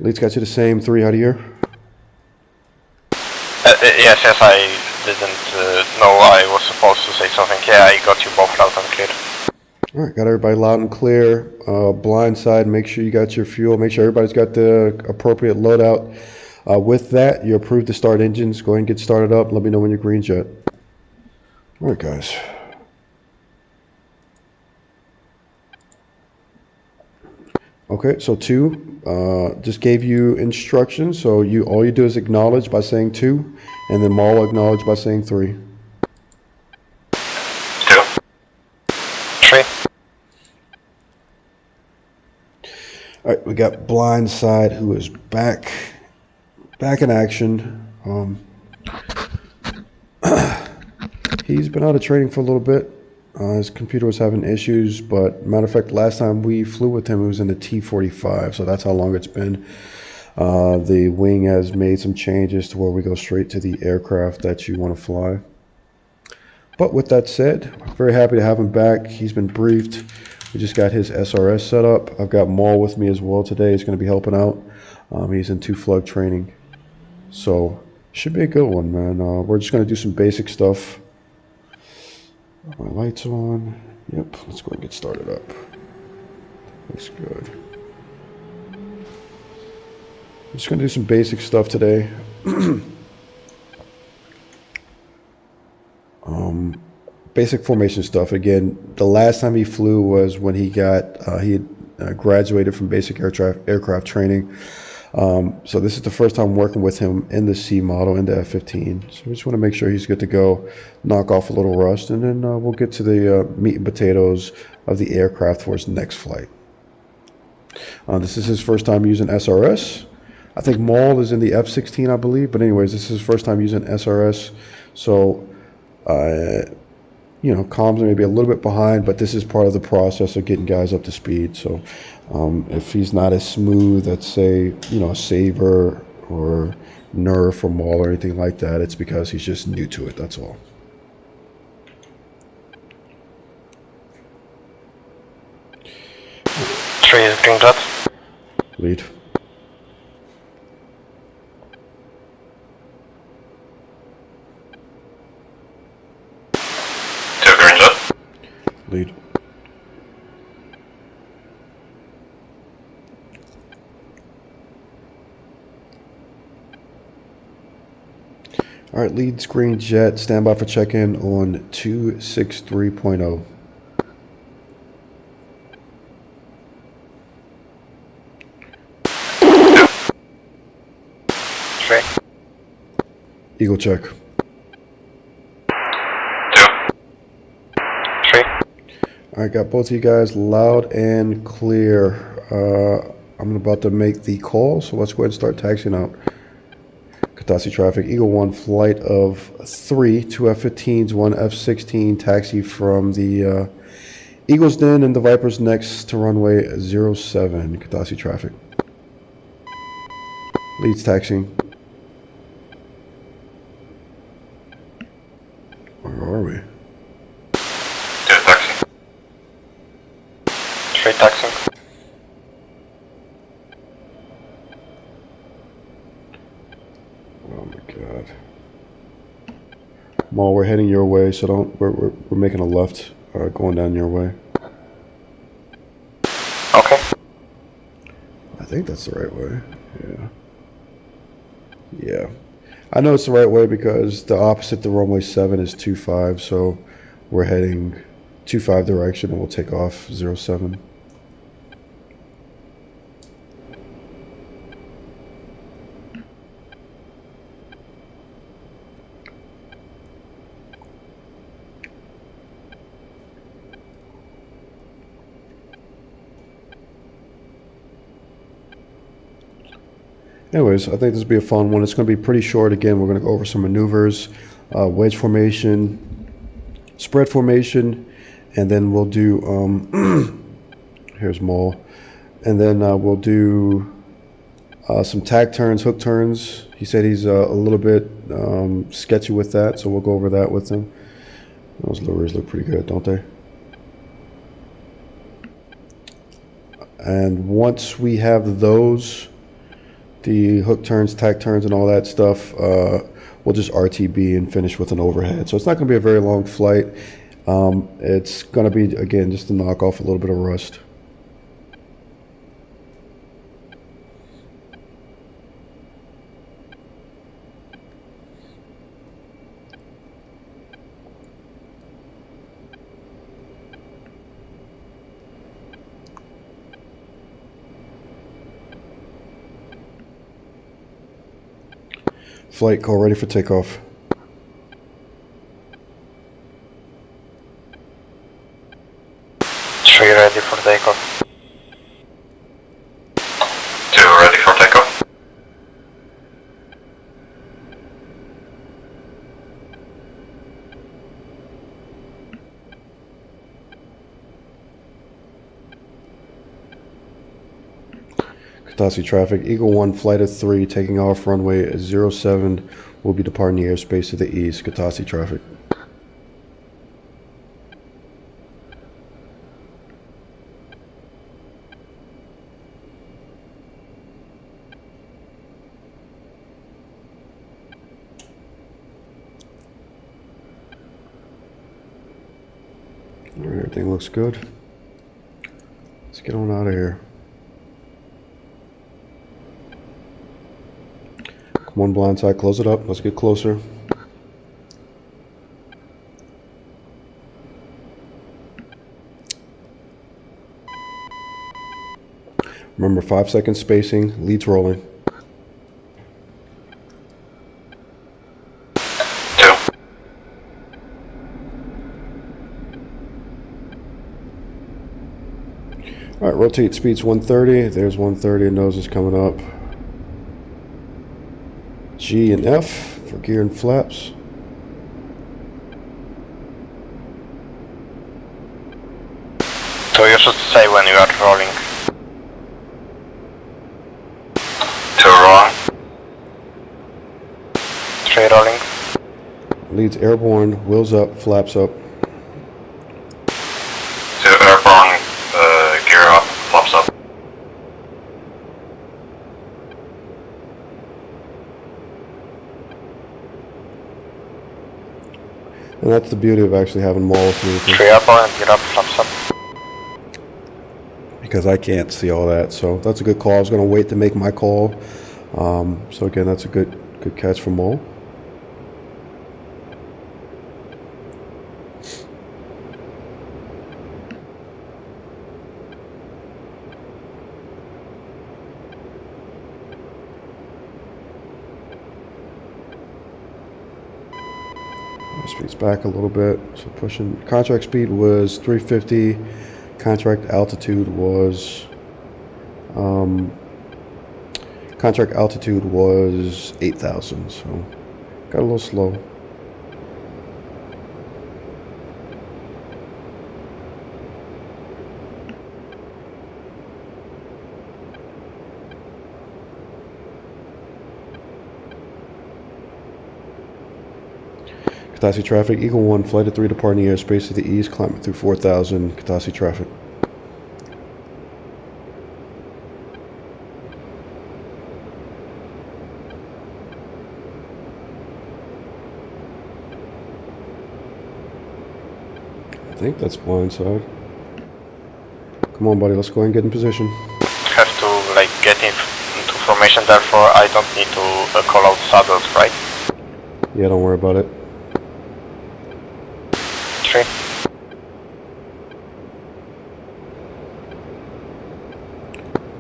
Lead's got you the same 3 out of here? Yes, I didn't know I was supposed to say something. Yeah, I got you both loud and clear. Alright, got everybody loud and clear. Blindside, make sure you got your fuel. Make sure everybody's got the appropriate loadout. With that, you're approved to start engines. Go ahead and get started up. Let me know when you're green jet. Alright, guys. Okay, so 2, just gave you instructions. So all you do is acknowledge by saying 2, and then Maul will acknowledge by saying 3. 2. 3. Alright, we got Blindside, who is back in action. He's been out of training for a little bit. His computer was having issues, but matter of fact, last time we flew with him, it was in the T-45, so that's how long it's been. The wing has made some changes to where we go straight to the aircraft that you want to fly. But with that said, very happy to have him back. He's been briefed. We just got his SRS set up. I've got Maul with me as well today. He's going to be helping out. He's in 2-flug training. So, should be a good one, man. We're just going to do some basic stuff. My lights on. Yep, let's go and get started up. Looks good. I'm just going to do some basic stuff today. Basic formation stuff. Again, the last time he flew was when he had graduated from basic aircraft training. So this is the first time working with him in the C model, in the F-15. So we just want to make sure he's good to go, knock off a little rust, and then we'll get to the meat and potatoes of the aircraft for his next flight. This is his first time using SRS. I think Maul is in the F-16, I believe. But anyways, this is his first time using SRS. So, you know, comms may be a little bit behind, but this is part of the process of getting guys up to speed. So if he's not as smooth as, say, you know, a Saber or Nerf or Maul or anything like that, it's because he's just new to it, that's all. Three is green dot. Lead. Lead. All right, lead screen jet, stand by for check-in on 263.0. Eagle check. 2. 3. All right, got both of you guys loud and clear. I'm about to make the call, so let's go ahead and start taxiing out. Katasi traffic, Eagle 1, flight of 3, 2 F-15s, 1 F-16, taxi from the Eagle's Den and the Viper's Next to runway 07, Katasi traffic. Leads taxiing. Where are we? 2 taxi. 3 taxi. Oh my god. Maul, we're heading your way, so don't. We're making a left, going down your way. Okay. I think that's the right way. Yeah. Yeah. I know it's the right way because the opposite to runway 7 is 25, so we're heading 25 direction and we'll take off 07. Anyways, I think this will be a fun one. It's going to be pretty short. Again, we're going to go over some maneuvers, wedge formation, spread formation, and then we'll do, here's Maul, and then we'll do some tack turns, hook turns. He said he's a little bit sketchy with that, so we'll go over that with him. Those lures look pretty good, don't they? And once we have those The hook turns, tack turns, and all that stuff, we'll just RTB and finish with an overhead. So it's not going to be a very long flight. It's going to be, again, just to knock off a little bit of rust. Flight call ready for takeoff. Three ready for takeoff. 2 ready for takeoff. Katasi traffic, Eagle 1, flight of 3, taking off runway 07, will be departing the airspace to the east. Katasi traffic. All right, everything looks good. Let's get on out of here. Come on, blindside, close it up. Let's get closer. Remember, 5-second spacing, leads rolling. 2. All right, rotate speeds 130. There's 130, nose is coming up. G and F for gear and flaps. So you should say when you are rolling. 2 rolling. 3 rolling. Leads airborne, wheels up, flaps up. 2 airborne, gear up, flaps up. And that's the beauty of actually having Maul with me, 3 airborne, gear up, flaps up. because I can't see all that. So that's a good call. I was going to wait to make my call. So again, that's a good catch from Maul. Speeds back a little bit, so pushing. Contract speed was 350. Contract altitude was 8,000. So got a little slow. Katasi traffic, Eagle 1, flight of 3 departing the airspace to the east, climbing through 4,000, Katasi traffic. I think that's blindside. Come on, buddy, let's go ahead and get in position. Have to like get into formation, therefore I don't need to call out saddles, right? Yeah, don't worry about it. 3.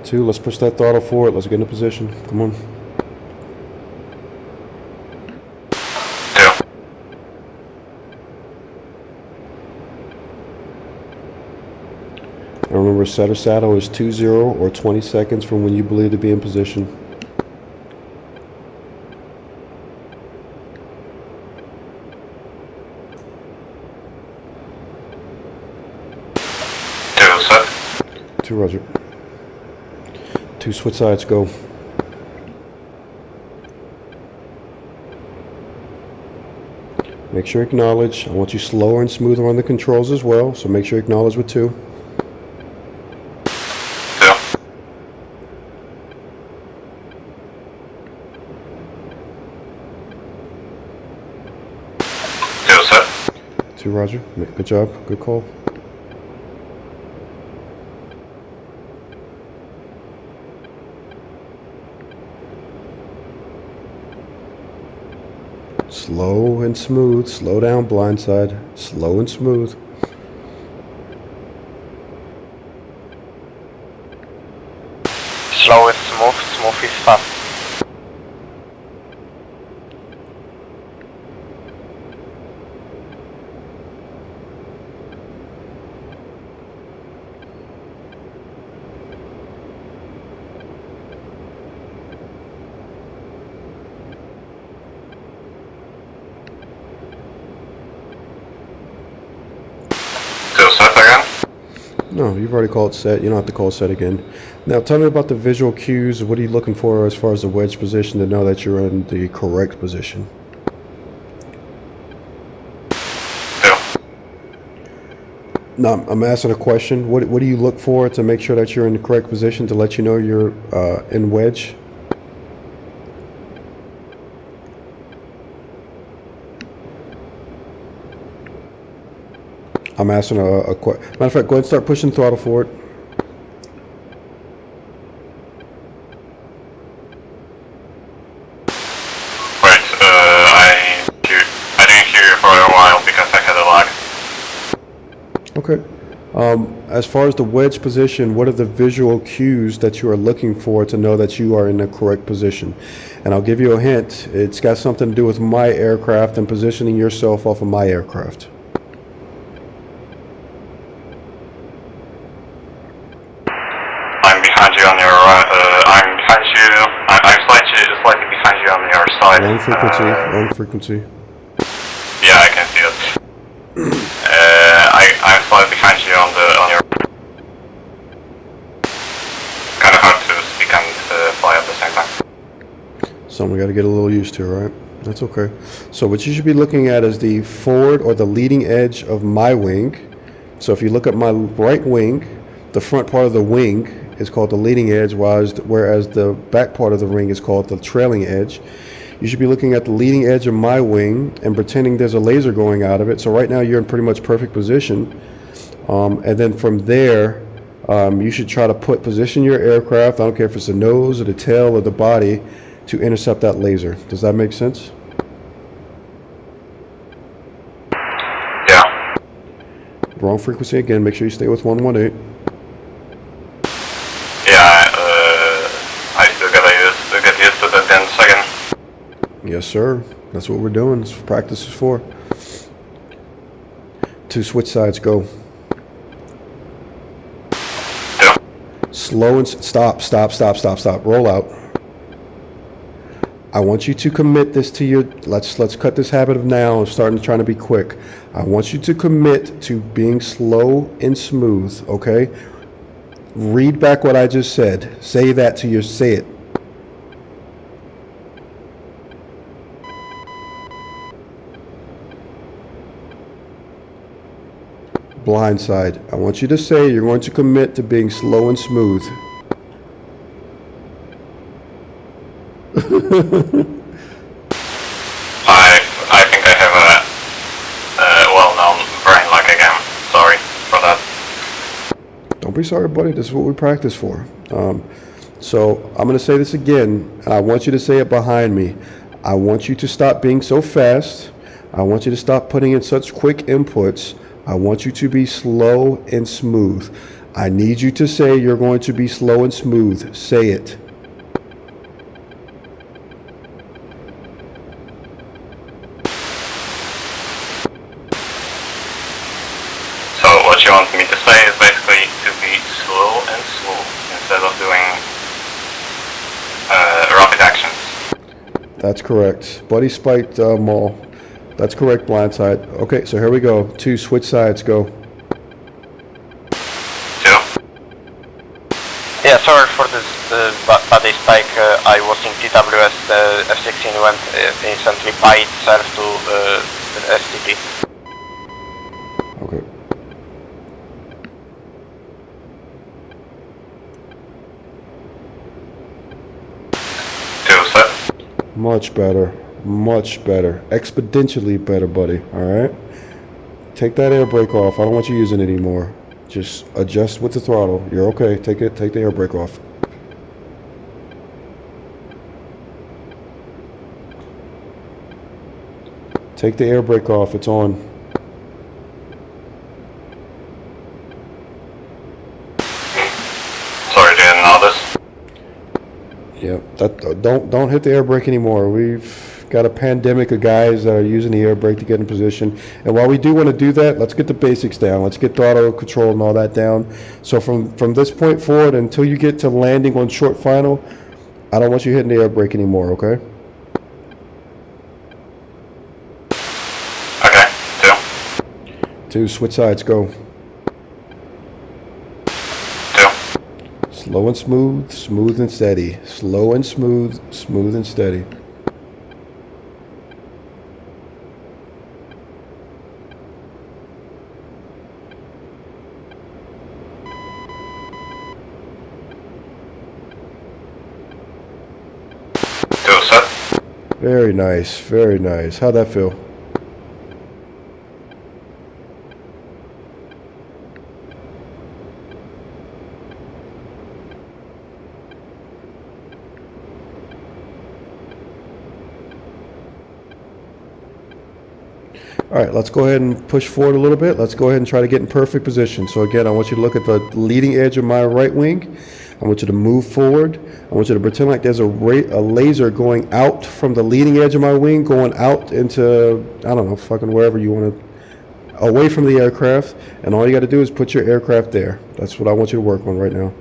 Two, let's push that throttle forward. Let's get in position. Come on. 2. And remember, setter saddle is 20 or 20 seconds from when you believe to be in position. 2 set. 2, roger. 2, switch sides, go. Make sure you acknowledge. I want you slower and smoother on the controls as well, so make sure you acknowledge with 2. 2. Roger. Good job. Good call. Slow and smooth. Slow down, blindside. Slow and smooth. Slow is smooth, smooth is fast. Still set again? No, you've already called set. You don't have to call set again. Now, tell me about the visual cues. What are you looking for as far as the wedge position to know that you're in the correct position? Still. No, I'm asking a question. What do you look for to make sure that you're in the correct position to let you know you're in wedge? I'm asking a question. Matter of fact, go ahead and start pushing throttle forward. Wait, I didn't hear you for a while because I had a lag. Okay. As far as the wedge position, what are the visual cues that you are looking for to know that you are in the correct position? And I'll give you a hint. It's got something to do with my aircraft and positioning yourself off of my aircraft. I'm behind you on your I'm behind you. I'm slightly behind you on your side. Wrong frequency. Wrong frequency. Yeah, I can see it. I'm slightly behind you on your. Kind of hard to speak and fly at the same time. Something we got to get a little used to, right? That's okay. So what you should be looking at is the forward or the leading edge of my wing. So if you look at my right wing, the front part of the wing is called the leading edge, whereas the back part of the wing is called the trailing edge. You should be looking at the leading edge of my wing and pretending there's a laser going out of it. So right now you're in pretty much perfect position. And then from there, you should try to position your aircraft, I don't care if it's the nose or the tail or the body, to intercept that laser. Does that make sense? Yeah. Wrong frequency again. Make sure you stay with 118. Yeah, I still get used to that 10 second. Yes, sir. That's what we're doing. That's what practice is for. 2 switch sides, go. Yeah. Slow and stop. Roll out. I want you to commit this to your, let's cut this habit of now and trying to be quick. I want you to commit to being slow and smooth, okay? Read back what I just said. Say that to your, say it. Blindside. I want you to say you're going to commit to being slow and smooth. I think I have a well-known brain lag again. Sorry for that. Don't be sorry, buddy. This is what we practice for. So I'm going to say this again, and I want you to say it behind me. I want you to stop being so fast. I want you to stop putting in such quick inputs. I want you to be slow and smooth. I need you to say you're going to be slow and smooth. Say it. So what you want me to say is basically to be slow and smooth instead of doing rapid actions. That's correct. Buddy spiked Maul. That's correct, blindside. Okay, so here we go. 2 switch sides, go. 2. Yeah, sorry for this body spike. I was in TWS, the F-16 went instantly by itself to STP. Okay. Much better. Much better. Exponentially better, buddy. Alright? take that air brake off. I don't want you using it anymore. Just adjust with the throttle. You're okay. Take the air brake off. Take the air brake off. It's on. Sorry, didn't know this. Yep. Don't hit the air brake anymore. We've got a pandemic of guys that are using the air brake to get in position. And while we do want to do that, let's get the basics down. Let's get throttle control and all that down. So from this point forward until you get to landing on short final, I don't want you hitting the air brake anymore, okay? Okay, 2, switch sides, go. 2. Slow and smooth, smooth and steady. Slow and smooth, smooth and steady. Very nice, very nice. How'd that feel? All right, let's go ahead and push forward a little bit. Let's go ahead and try to get in perfect position. So again, I want you to look at the leading edge of my right wing. I want you to move forward. I want you to pretend like there's a laser going out from the leading edge of my wing, going out into, I don't know, fucking wherever you want to, away from the aircraft. And all you got to do is put your aircraft there. That's what I want you to work on right now.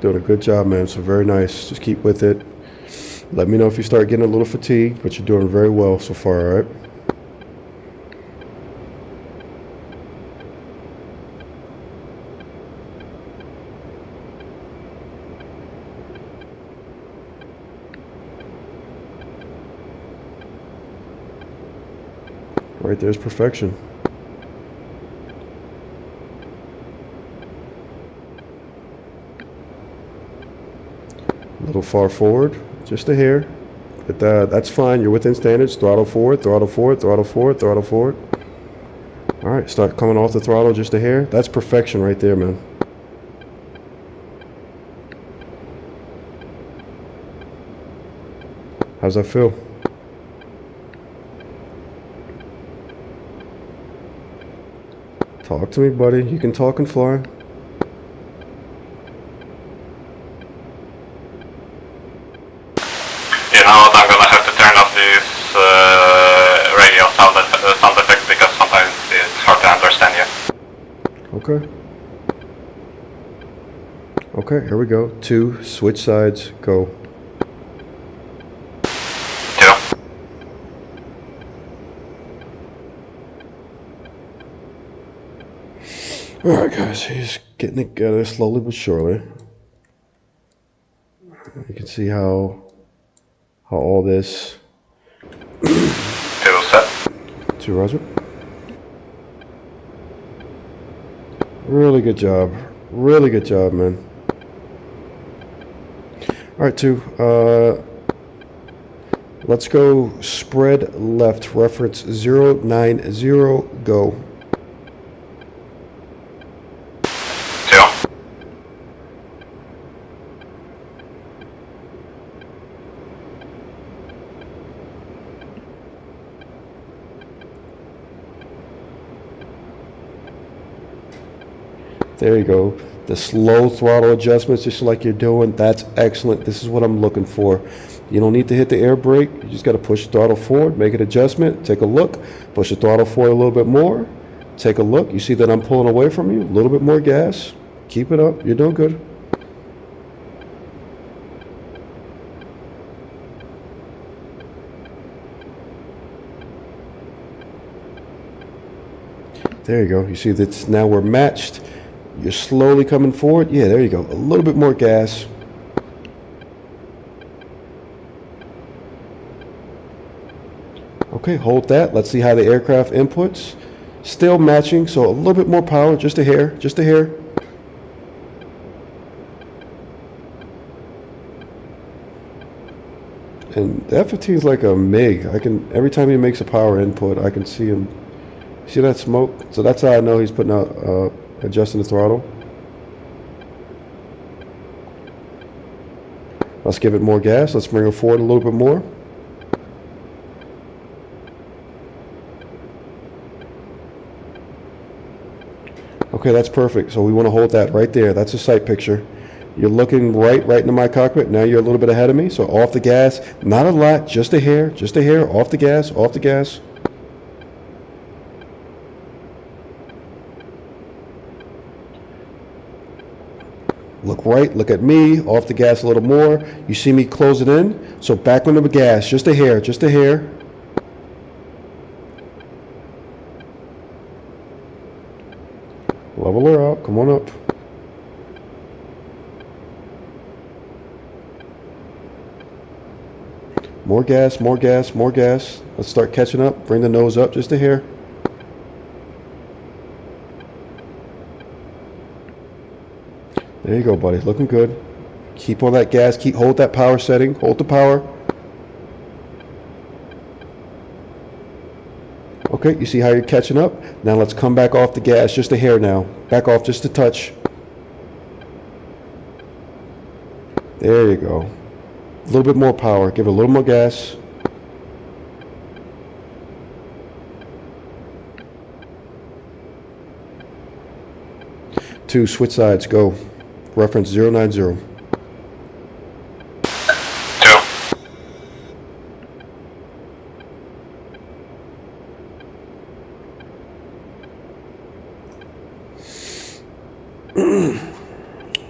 Doing a good job, man. So very nice. Just keep with it. Let me know if you start getting a little fatigued, but you're doing very well so far, all right? Right there's perfection. A little far forward, just a hair, but that's fine. You're within standards. Throttle forward, throttle forward, throttle forward, throttle forward. All right, start coming off the throttle just a hair. That's perfection right there, man. How's that feel? Talk to me, buddy. You can talk and fly. You know what, I'm gonna have to turn off these radio sound effects because sometimes it's hard to understand you. Okay. Okay, here we go. 2, switch sides, go. 2. Alright guys, he's getting it together slowly but surely. You can see how all this 2 set. 2, roger. Really good job. Really good job, man. Alright, 2. Let's go spread left, reference 090, go. 2. There you go. The slow throttle adjustments, just like you're doing, that's excellent. This is what I'm looking for. You don't need to hit the air brake. You just got to push the throttle forward, make an adjustment, take a look, push the throttle forward a little bit more, take a look. You see that I'm pulling away from you, a little bit more gas. Keep it up. You're doing good. There you go. You see that now we're matched. You're slowly coming forward. Yeah, there you go. A little bit more gas. Okay, hold that. Let's see how the aircraft inputs. Still matching, so a little bit more power, just a hair, just a hair. And the F-15 is like a MiG. Every time he makes a power input, I can see him. See that smoke? So that's how I know he's putting out, adjusting the throttle. Let's give it more gas. Let's bring it forward a little bit more. Okay, that's perfect. So we want to hold that right there. That's a sight picture. You're looking right into my cockpit. Now you're a little bit ahead of me. So off the gas. Not a lot, just a hair, just a hair. Off the gas, off the gas. Look right, look at me, off the gas a little more. You see me close it in. So back on the gas, just a hair, just a hair. Level her out, come on up. More gas, more gas, more gas. Let's start catching up, bring the nose up just a hair. There you go, buddy, looking good. Keep on that gas, hold that power setting, hold the power. Okay, you see how you're catching up? Now let's come back off the gas, just a hair now. Back off just a touch. There you go. A little bit more power, give it a little more gas. Two, switch sides, go. Reference 090.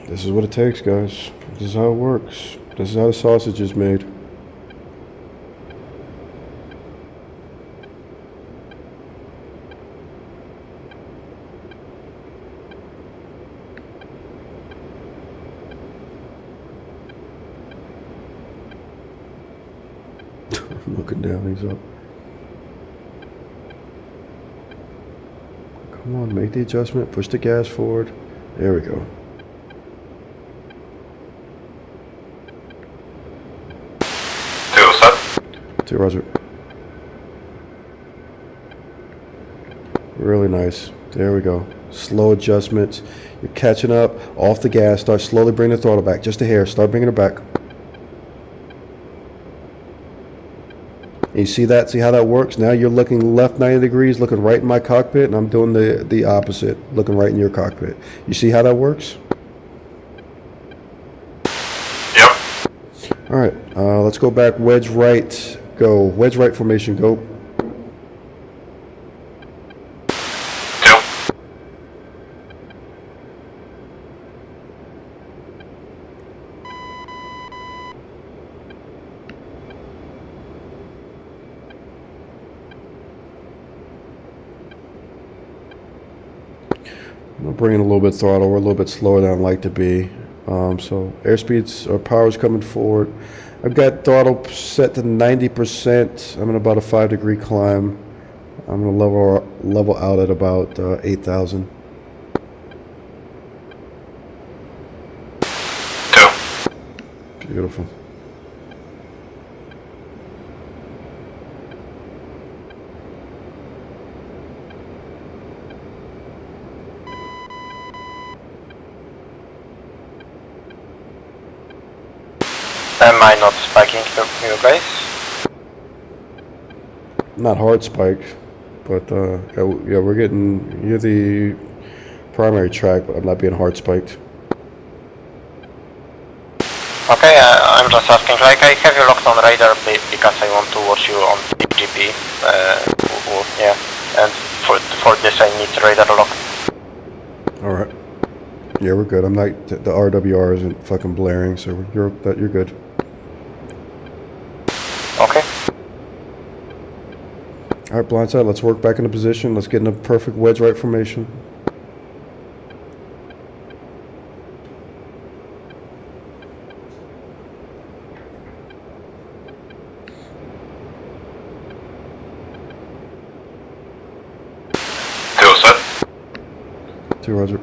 This is what it takes, guys. This is how it works. This is how the sausage is made. I'm looking down, he's up. Come on, make the adjustment, push the gas forward. There we go. Two, Roger. Really nice. There we go. Slow adjustments. You're catching up. Off the gas. Start slowly bringing the throttle back. Just a hair. Start bringing it back. And you see that? See how that works? Now you're looking left 90 degrees, looking right in my cockpit, and I'm doing the opposite, looking right in your cockpit. You see how that works? Yep. All right. Let's go back. Wedge right. Go. Wedge right formation. Go. I'm bringing a little bit throttle. We're a little bit slower than I'd like to be. So airspeeds or power's coming forward. I've got throttle set to 90%. I'm in about a 5-degree climb. I'm going to level out at about 8,000. Beautiful. Am I not spiking you guys? Not hard spiked, but yeah, we're getting, you're the primary track, but I'm not being hard spiked. Okay, I'm just asking, like, I have you locked on radar because I want to watch you on GP, yeah, and for this I need radar lock. Alright. Yeah, we're good. I'm not, the RWR isn't fucking blaring, so you're good. Okay. Alright, blindside, let's work back into position. Let's get in a perfect wedge right formation. 2 Roger.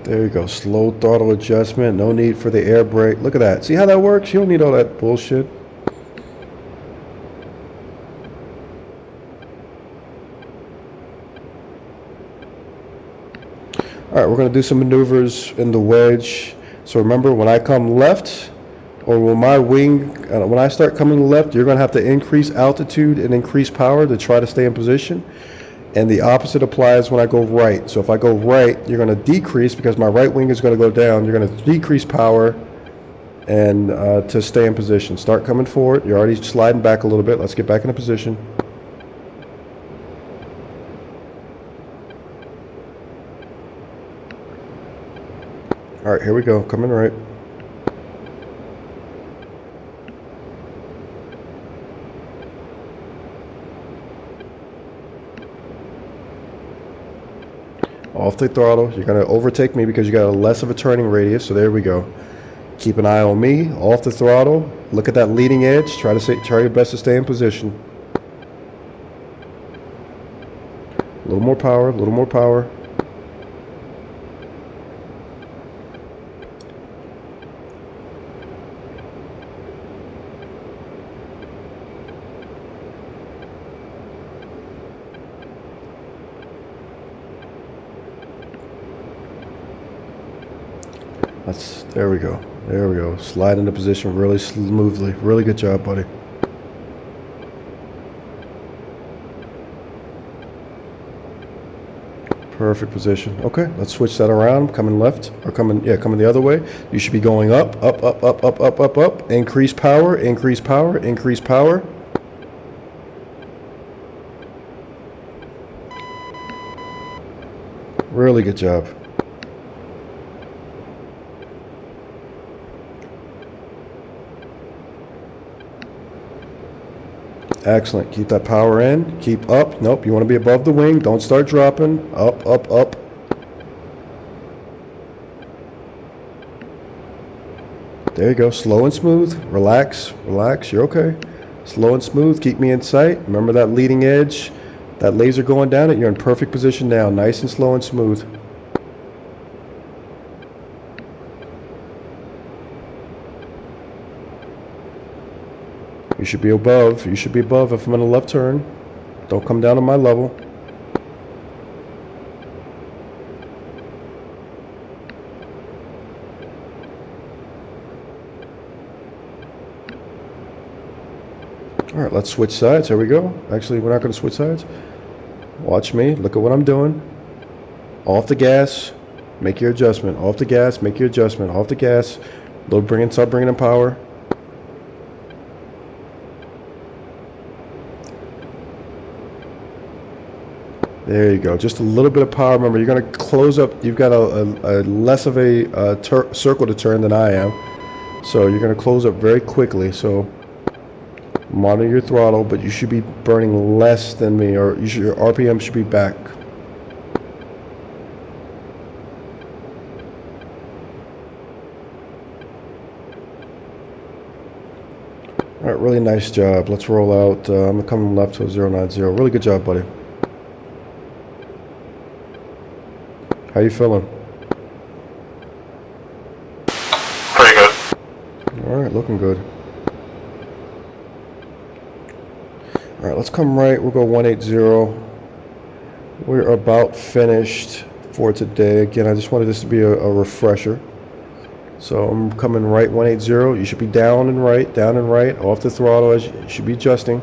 There you go. Slow throttle adjustment. No need for the air brake. Look at that. See how that works? You don't need all that bullshit. Alright, we're going to do some maneuvers in the wedge. So remember, when I come left, or when my wing, when I start coming left, you're going to have to increase altitude and increase power to try to stay in position. And the opposite applies when I go right. So if I go right, you're going to decrease because my right wing is going to go down. You're going to decrease power and to stay in position. Start coming forward. You're already sliding back a little bit. Let's get back into position. All right, here we go. Coming right. Off the throttle. You're going to overtake me because you got a less of a turning radius. So there we go. Keep an eye on me. Off the throttle. Look at that leading edge. Try your best to stay in position. A little more power. A little more power. There we go. There we go. Slide into position really smoothly. Really good job, buddy. Perfect position. Okay, let's switch that around. Coming left or coming the other way. You should be going up, up, up, up, up, up, up, up. Increase power, increase power, increase power. Really good job. Excellent. Keep that power in. Keep up. Nope, you want to be above the wing. Don't start dropping. Up, up, up. There you go. Slow and smooth. Relax. Relax. You're okay. Slow and smooth. Keep me in sight. Remember that leading edge? That laser going down it. You're in perfect position now. Nice and slow and smooth. You should be above. You should be above if I'm in a left turn. Don't come down to my level. All right, let's switch sides. Here we go. Actually, we're not going to switch sides. Watch me. Look at what I'm doing. Off the gas. Make your adjustment. Off the gas. Make your adjustment. Off the gas. Start bringing in power. There you go. Just a little bit of power. Remember, you're going to close up. You've got a less of a circle to turn than I am. So you're going to close up very quickly. So monitor your throttle, but you should be burning less than me, or your RPM should be back. All right, really nice job. Let's roll out. I'm coming left to a 090. Really good job, buddy. How you feeling? Pretty good. All right, looking good. All right, let's come right. We'll go 180. We're about finished for today. Again, I just wanted this to be a refresher. So I'm coming right 180. You should be down and right, off the throttle as you should be adjusting.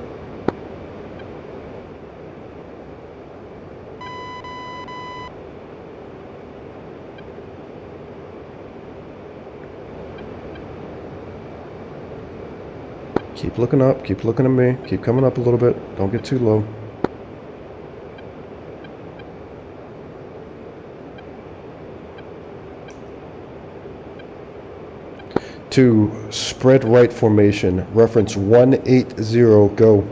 Keep looking up, keep looking at me, keep coming up a little bit, don't get too low. To spread right formation, reference 180, go. 2.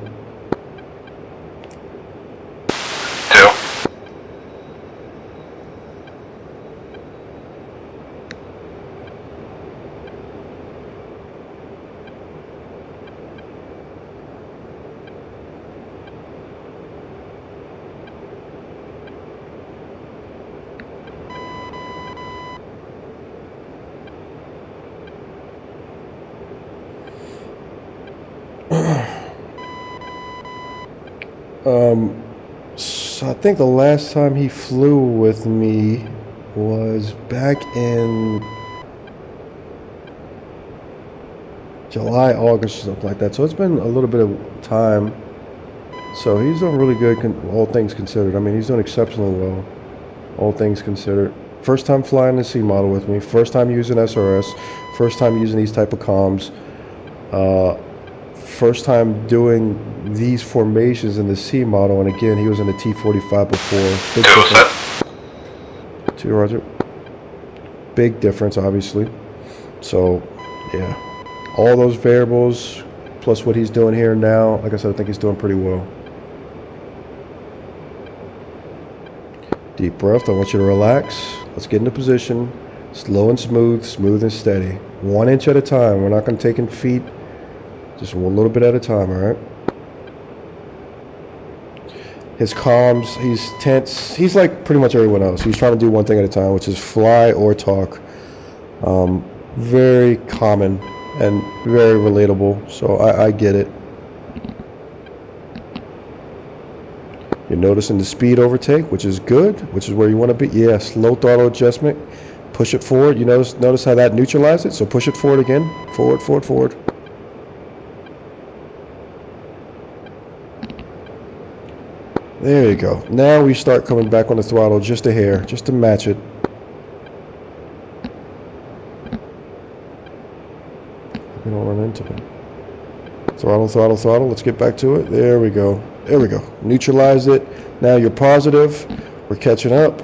So I think the last time he flew with me was back in July, August, or something like that. So it's been a little bit of time. So he's doing really good, all things considered. I mean, he's doing exceptionally well, all things considered. First time flying the C model with me. First time using SRS. First time using these type of comms. First time doing these formations in the C model, and again, he was in the T-45 before. Big difference. 2, Roger. Big difference, obviously. So, yeah. All those variables, plus what he's doing here now, like I said, I think he's doing pretty well. Deep breath. I want you to relax. Let's get into position. Slow and smooth, smooth and steady. 1 inch at a time. We're not going to take in feet. Just a little bit at a time, all right? His comms, he's tense. He's like pretty much everyone else. He's trying to do one thing at a time, which is fly or talk. Very common and very relatable, so I get it. You're noticing the speed overtake, which is good, which is where you want to be. Yeah, slow throttle adjustment. Push it forward. You notice how that neutralized it? So push it forward again. Forward, forward, forward. There you go. Now we start coming back on the throttle just a hair, just to match it. We don't run into it. Throttle, throttle, throttle. Let's get back to it. There we go. There we go. Neutralize it. Now you're positive. We're catching up.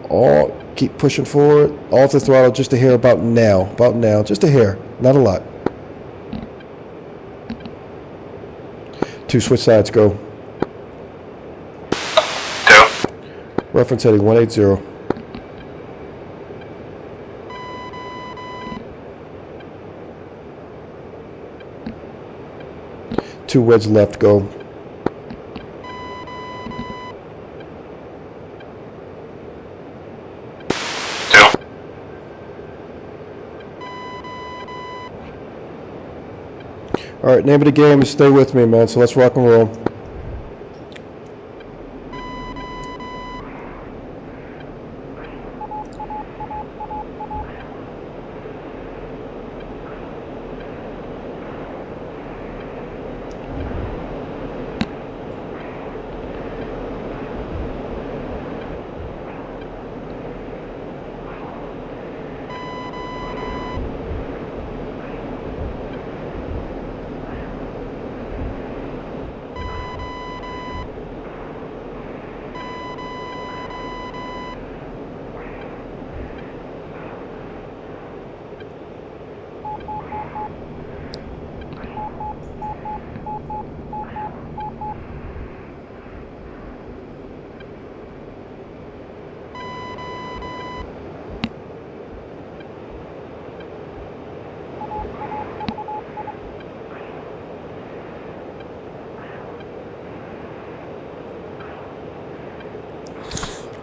All keep pushing forward. Off the throttle just a hair about now. About now. Just a hair. Not a lot. 2 switch sides, go. Reference heading 180. Two wedge left, go. All right, name of the game is stay with me, man. So let's rock and roll.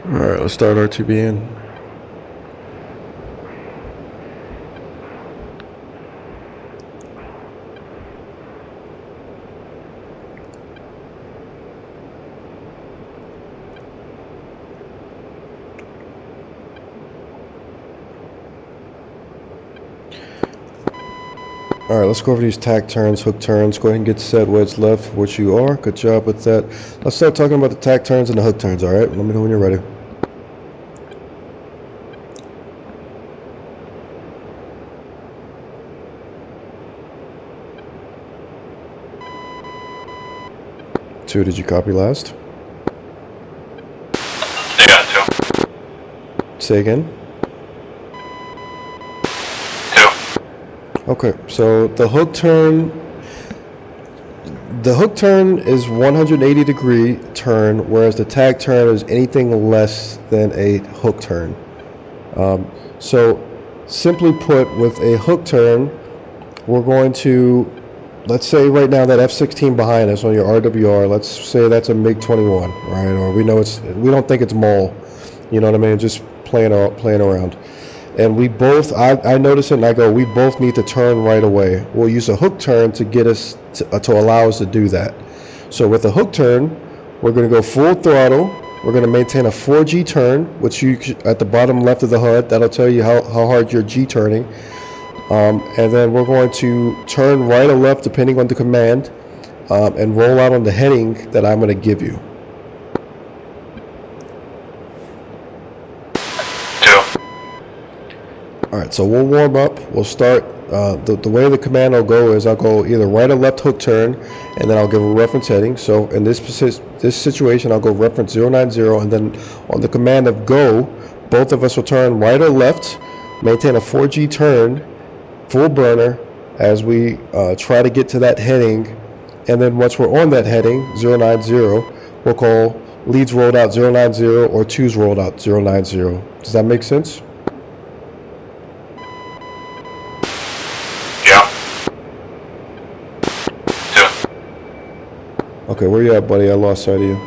All right, let's start RTBN. All right, let's go over these tack turns, hook turns. Go ahead and get set wedge left, which you are. Good job with that. Let's start talking about the tack turns and the hook turns, all right? Let me know when you're ready. Two, did you copy last? Yeah, 2. Say again? 2. Okay, so the hook turn is 180 degree turn, whereas the tack turn is anything less than a hook turn. So simply put, with a hook turn, we're going to, let's say right now that F-16 behind us on your RWR, let's say that's a MiG-21, right? Or we don't think it's MOL, you know what I mean? Just playing around. And we both, I notice it and I go, we both need to turn right away. We'll use a hook turn to get us, to allow us to do that. So with a hook turn, We're going to go full throttle. We're going to maintain a 4G turn, which you at the bottom left of the HUD, that'll tell you how hard you're G turning. And then we're going to turn right or left depending on the command, and roll out on the heading that I'm going to give you. 2. Alright, so we'll warm up. We'll start, the way the command will go is I'll go either right or left hook turn, and then I'll give a reference heading. So in this situation, I'll go reference 090, and then on the command of go, both of us will turn right or left, maintain a 4G turn, full burner, as we try to get to that heading. And then once we're on that heading, 090, we'll call leads rolled out 090 or twos rolled out 090. Does that make sense? Yeah. 2. Okay, where you at, buddy? I lost sight of you.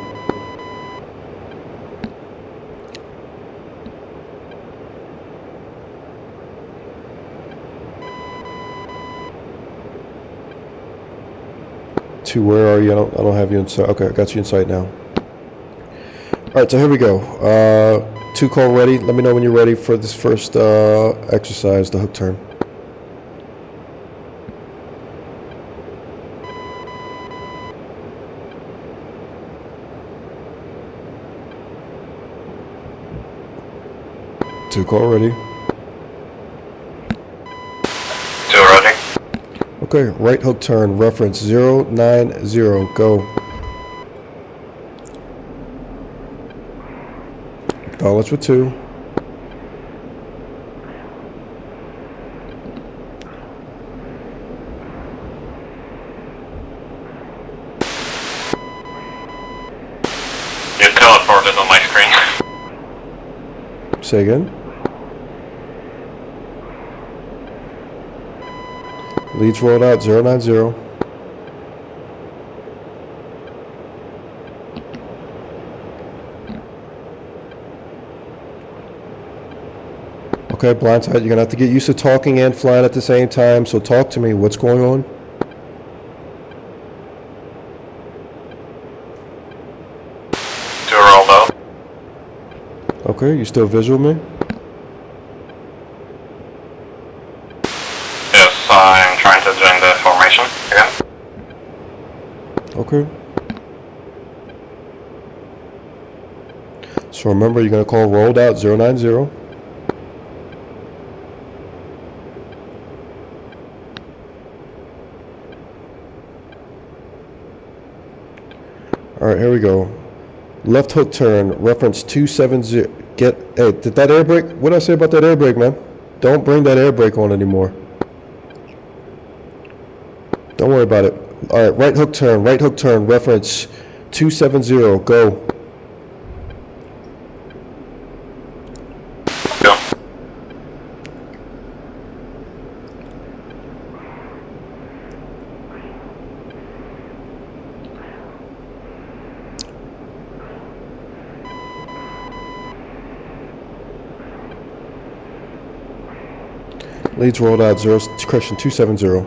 Where are you? I don't have you in sight. Okay, I got you in sight now. Alright, so here we go. 2 call ready. Let me know when you're ready for this first exercise, the hook turn. Two call ready. 2 ready. Okay, right hook turn, reference 090, go. Acknowledge with 2. You teleported on my screen. Say again. Leads rolled out 090. Okay, Blindside, you're gonna have to get used to talking and flying at the same time, so talk to me. What's going on? Two rolled out. Okay, you still visual me? Yes, I'm trying to join the formation again. Okay. So remember, you're gonna call rolled out 090. Alright, here we go. Left hook turn, reference 270. Hey, did that air brake? What did I say about that air brake, man? Don't bring that air brake on anymore. Don't worry about it. Alright, right hook turn, reference 270, go. Go. Leads rolled out 0, correction 270. Two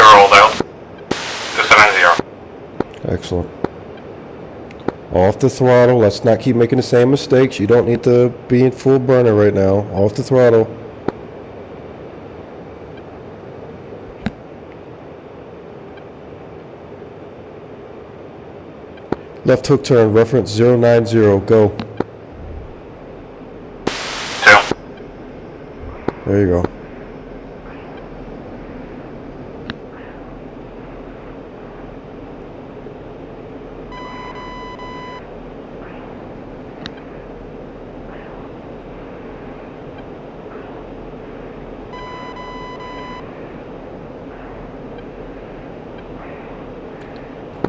rolled out. 270. Excellent. Off the throttle. Let's not keep making the same mistakes. You don't need to be in full burner right now. Off the throttle. Left hook turn, reference 090, go. 2. There you go.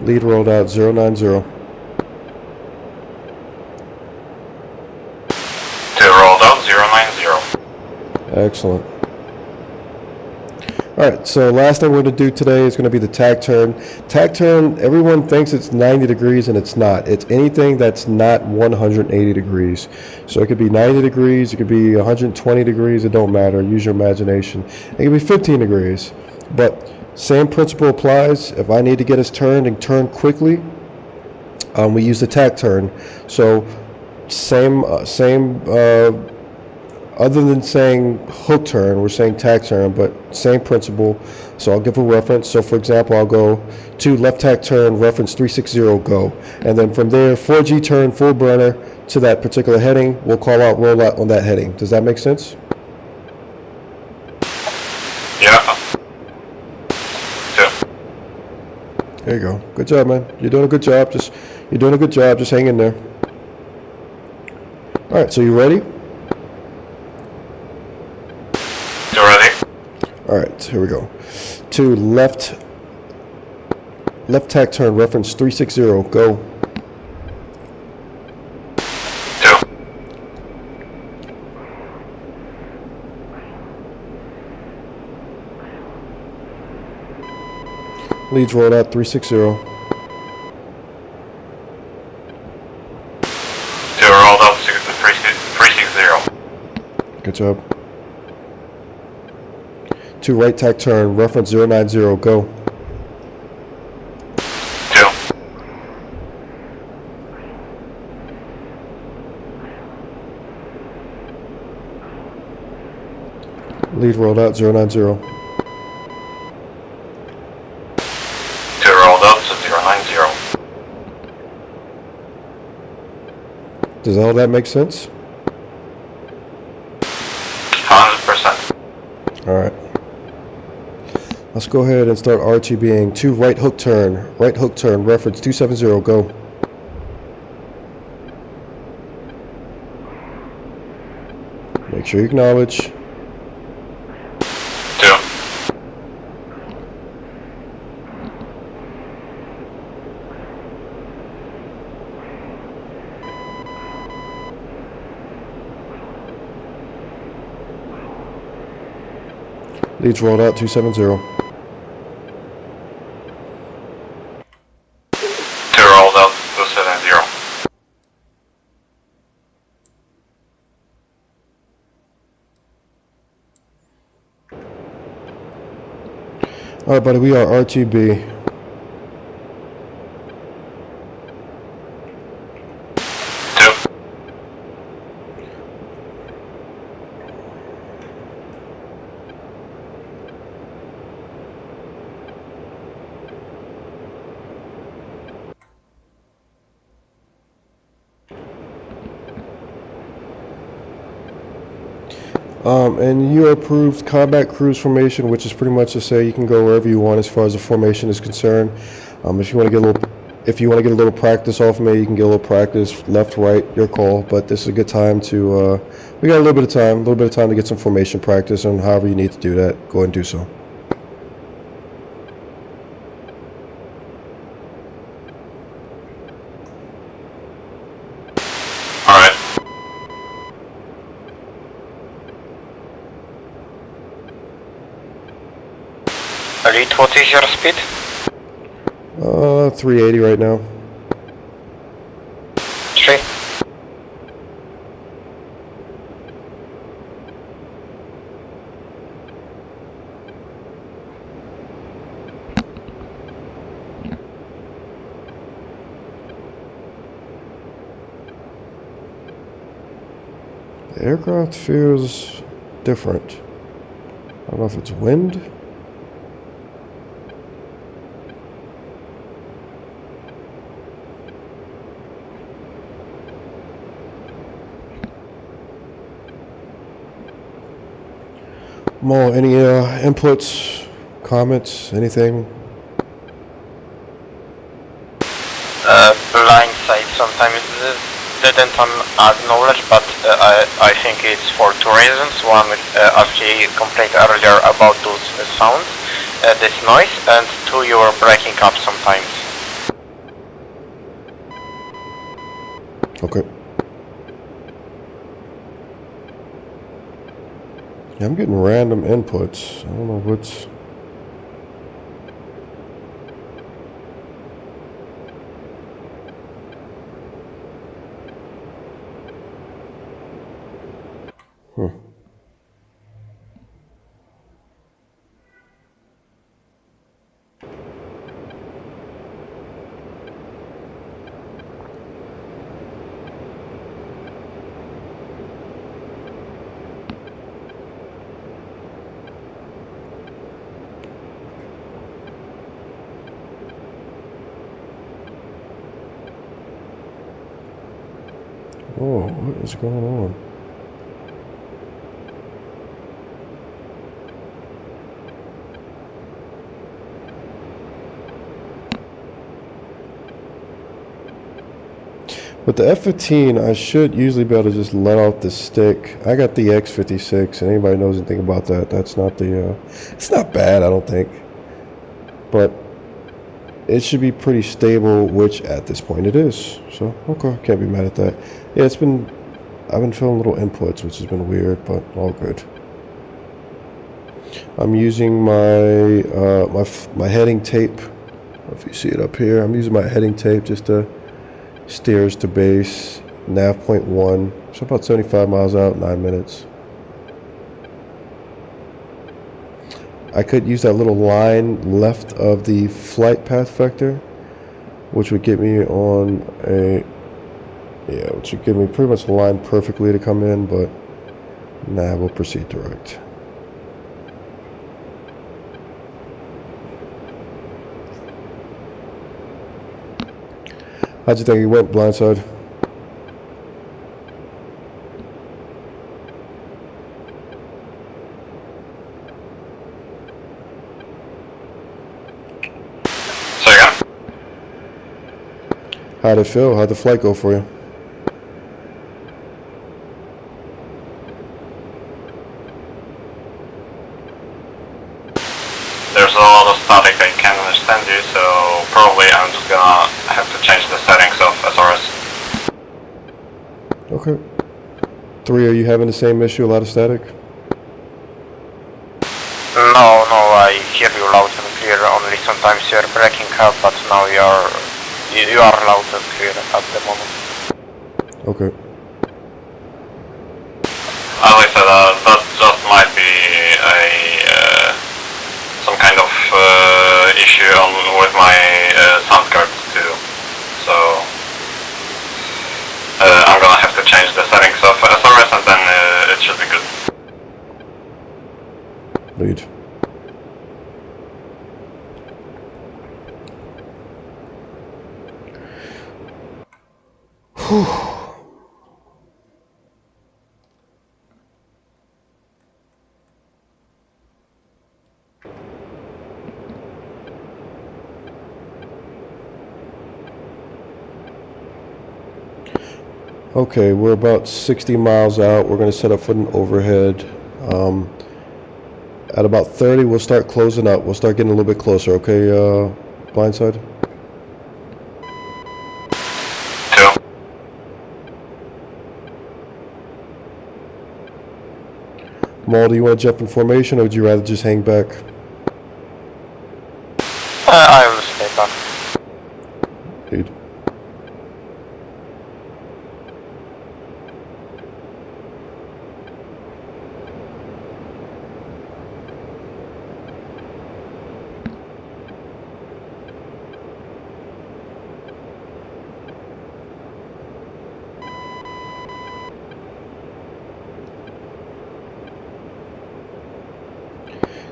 Lead rolled out 090. Two rolled out. 090. Excellent. Alright, so last thing we're going to do today is going to be the tack turn. Tack turn, everyone thinks it's 90 degrees and it's not. It's anything that's not 180 degrees. So it could be 90 degrees, it could be 120 degrees, it don't matter. Use your imagination. It could be 15 degrees. But same principle applies. If I need to get us turned and turn quickly, we use the tack turn. So other than saying hook turn, we're saying tack turn, but same principle. So I'll give a reference. So for example, I'll go to left tack turn, reference 360, go. And then from there, 4G turn, full burner to that particular heading. We'll call out rollout on that heading. Does that make sense? Yeah. There you go. Good job, man. You're doing a good job. You're doing a good job. Just hang in there. All right. So you ready? You ready? All right, here we go. To left tack turn, reference 360, go. 2. Leads rolled out 360. 2 rolled up 360. Good job. To right tack turn, reference 090, go. 2. Lead rolled out 090. 2 rolled up to 090. Does all that make sense? 100%. All right. Let's go ahead and start RTBing. To right hook turn, reference 270, go. Make sure you acknowledge. 2. Leads rolled out 270. 2 rolled up 270. All right, buddy, we are RTB. 2. And you approved combat cruise formation, which is pretty much to say you can go wherever you want as far as the formation is concerned. If you want to get a little practice off me, you can get a little practice left, right, your call. But this is a good time to. We got a little bit of time to get some formation practice, and however you need to do that, go ahead and do so. Alright. Elite, what is your speed? 380 right now. 3. The aircraft feels different. I don't know if it's wind. Mo, any inputs, comments, anything? Blindside sometimes didn't acknowledge, but I think it's for 2 reasons. One, as he complained earlier about those sounds, this noise, and 2, you were breaking up sometimes. Okay. Yeah, I'm getting random inputs. I don't know what's... Oh, what is going on? With the F-15, I should usually be able to just let off the stick. I got the X-56, and anybody knows anything about that, that's not the, it's not bad, I don't think. But it should be pretty stable, which at this point it is. So, okay, can't be mad at that. Yeah, I've been feeling little inputs, which has been weird, but all good. I'm using my, my heading tape. I don't know if you see it up here. I'm using my heading tape just to steers to base, nav 0.1, so about 75 miles out, 9 minutes. I could use that little line left of the flight path vector, which would get me on a, yeah, which would give me pretty much aligned perfectly to come in, but nah, we'll proceed direct. How'd you think it went, Blindside? So again? How'd it feel? How'd the flight go for you? There's a lot of static, I can't understand you, so probably I'm just gonna have to change the settings of SRS. Okay. 3, are you having the same issue, a lot of static? No, I hear you loud and clear. Only sometimes you're breaking up, but now you are loud and clear at the moment. Okay. As I said, that just might be a some kind of issue with my sound cards too. So I'm gonna have to change the settings of SRS and then it should be good. Lead. Whew. Okay, we're about 60 miles out. We're going to set up for an overhead. At about 30, we'll start closing up. We'll start getting a little bit closer, okay, Blindside? 2. Maul, do you want to jump in formation, or would you rather just hang back? I will stay back. Lead.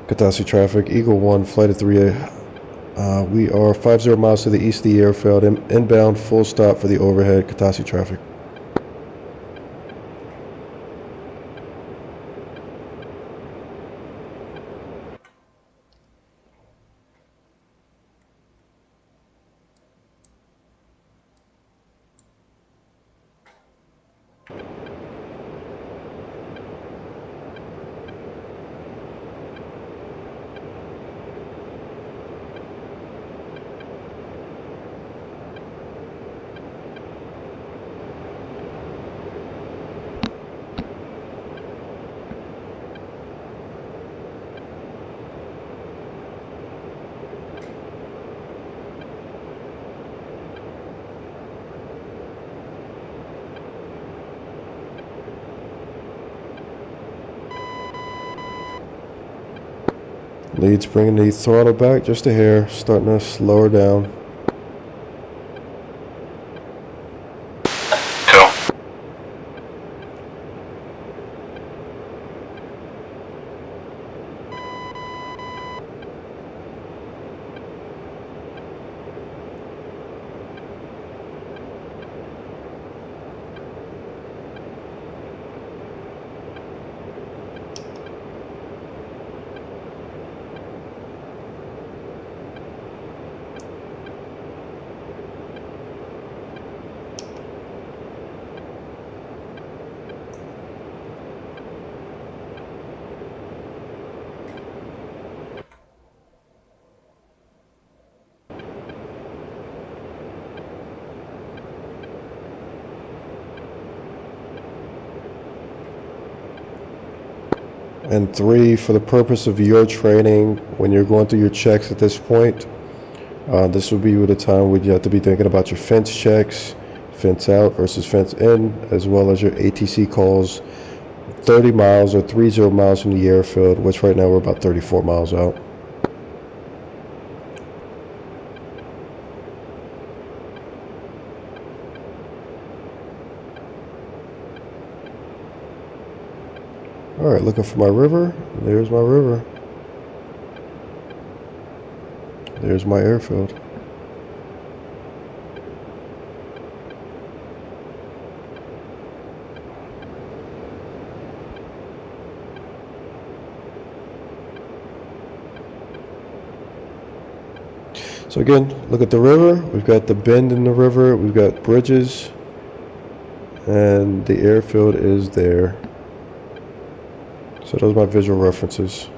Katasi traffic, Eagle 1, flight of 3A. We are 50 miles to the east of the airfield, inbound, full stop for the overhead, Katasi traffic. Leads bringing the throttle back just a hair, starting to slow her down. 2. And 3, for the purpose of your training, when you're going through your checks at this point, this would be the time when you have to be thinking about your fence checks, fence out versus fence in, as well as your ATC calls 30 miles or 30 miles from the airfield, which right now we're about 34 miles out. Alright, looking for my river. There's my river. There's my airfield. So again, look at the river. We've got the bend in the river. We've got bridges. And the airfield is there. So those are my visual references.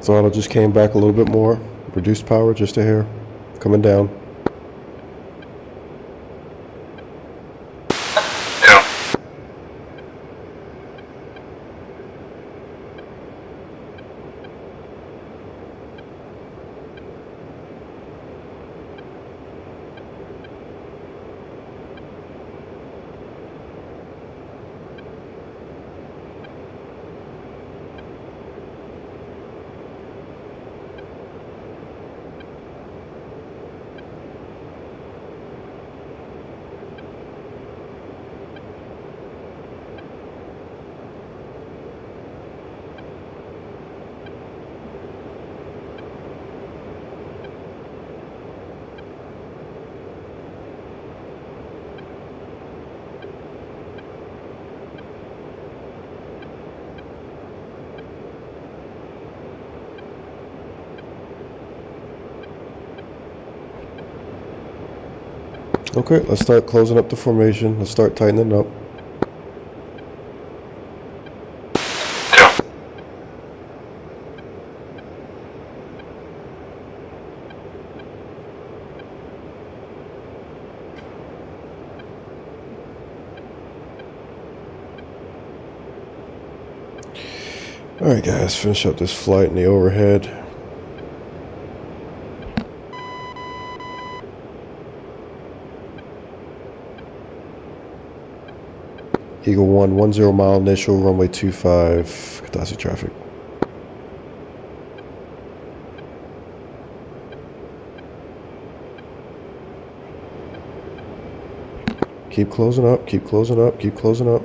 Throttle just came back a little bit more. Reduced power just a hair. Coming down. Yeah. Okay, let's start closing up the formation. Let's start tightening up. Yeah. Alright guys, finish up this flight in the overhead. Eagle 1, 10 mile initial, runway 25, Katasi traffic. Keep closing up, keep closing up, keep closing up.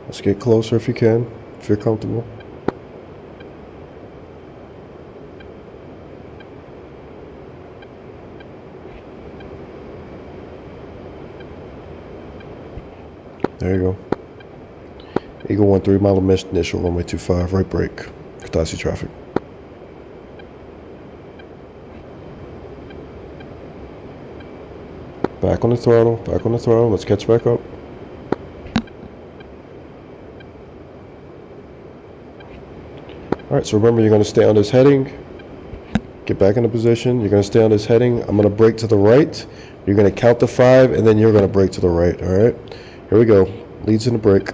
Let's get closer if you can, if you're comfortable. There you go. Eagle 1, 3 mile initial, runway 25, right brake, Katasi traffic. Back on the throttle, back on the throttle. Let's catch back up. Alright, so remember, you're going to stay on this heading. Get back into position. You're going to stay on this heading. I'm going to brake to the right. You're going to count to 5, and then you're going to brake to the right. Alright, here we go. Leads in the brake.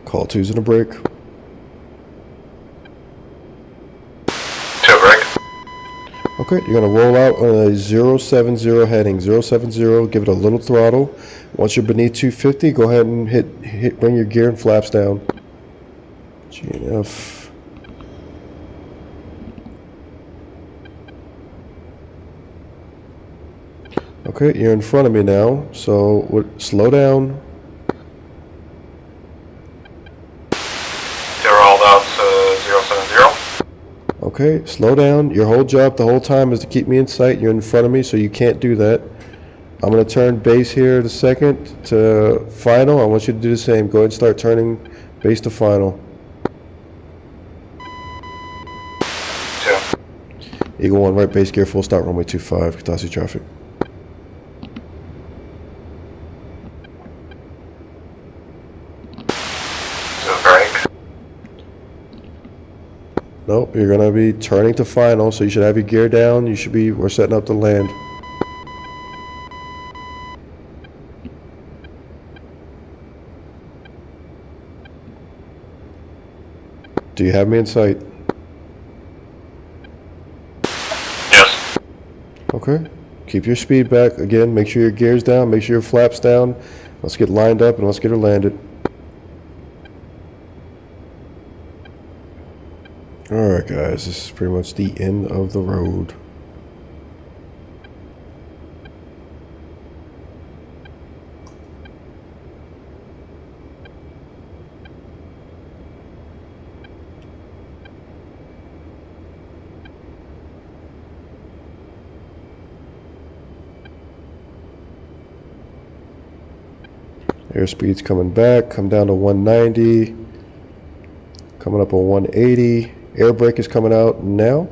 Call 2's in the brake. 2 brake. Okay, you're going to roll out on a 070 heading. 070, give it a little throttle. Once you're beneath 250, go ahead and bring your gear and flaps down. G and F. Okay, you're in front of me now, so slow down. Rolled out 070. Okay, slow down. Your whole job the whole time is to keep me in sight. You're in front of me, so you can't do that. I'm going to turn base here in a second to final. I want you to do the same. Go ahead and start turning base to final. 2. Eagle 1, right base gear, full start, runway 25, Katasi traffic. Nope, you're going to be turning to final, so you should have your gear down. We're setting up to land. Do you have me in sight? Yes. Okay. Keep your speed back. Again, make sure your gear's down, make sure your flaps down. Let's get lined up and let's get her landed. Alright guys, this is pretty much the end of the road. Airspeed's coming back, come down to 190, coming up on 180. Air brake is coming out now.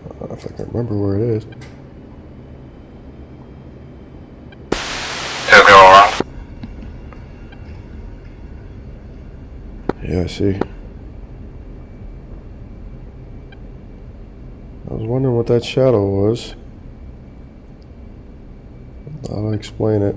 I don't know if I can remember where it is. Go around. Yeah, I see. I was wondering what that shadow was. I'll explain it.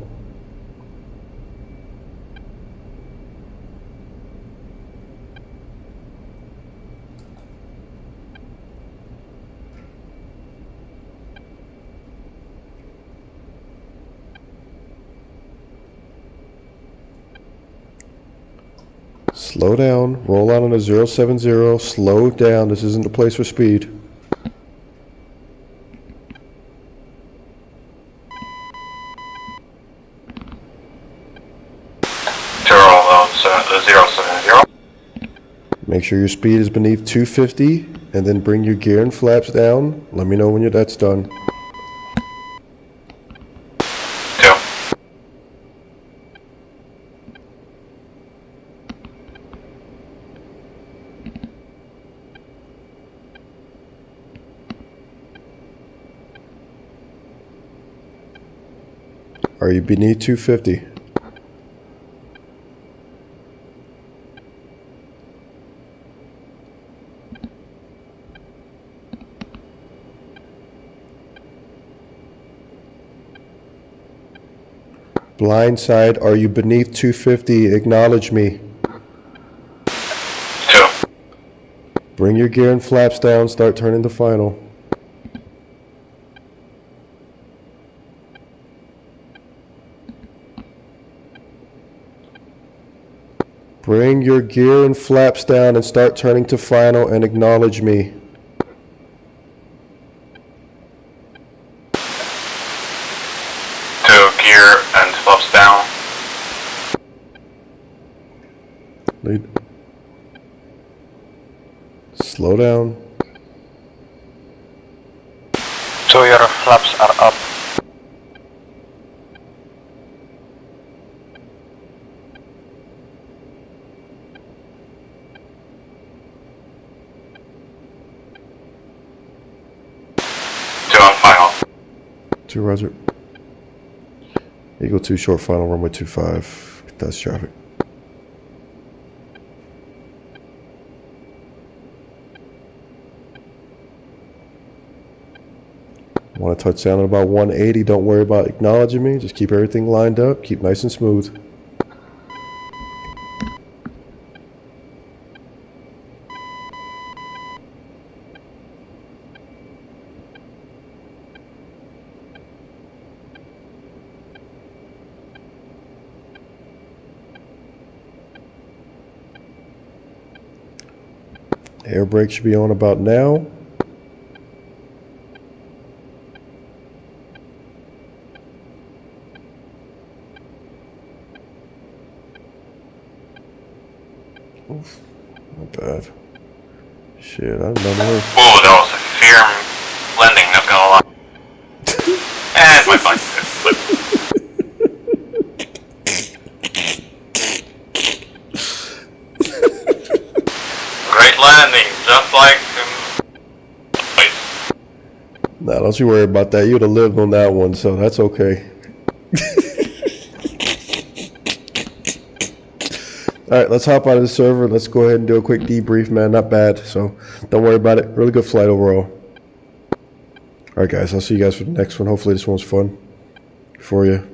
Slow down, roll out on a 070, slow down, this isn't the place for speed. Roll out 070. Make sure your speed is beneath 250, and then bring your gear and flaps down. Let me know when that's done. 2. Are you beneath 250? Blindside, are you beneath 250? Acknowledge me. 2. Bring your gear and flaps down, start turning to final. Bring your gear and flaps down and start turning to final and acknowledge me. Gear and flaps down. Lead. Slow down. So your flaps are up. 2 Roger. Eagle 2 short final, runway 25. That's traffic. Want to touch down at about 180. Don't worry about acknowledging me. Just keep everything lined up. Keep nice and smooth. Air brake should be on about now. Oof, not bad. Shit, I don't know. Oh, that was a firm landing, not gonna lie. And my bike flipped. Great landing, just like Nah, don't you worry about that. You'd have lived on that one, so that's okay. Alright, let's hop out of the server. Let's go ahead and do a quick debrief, man. Not bad, so don't worry about it. Really good flight overall. Alright, guys, I'll see you guys for the next one. Hopefully this one's fun for you.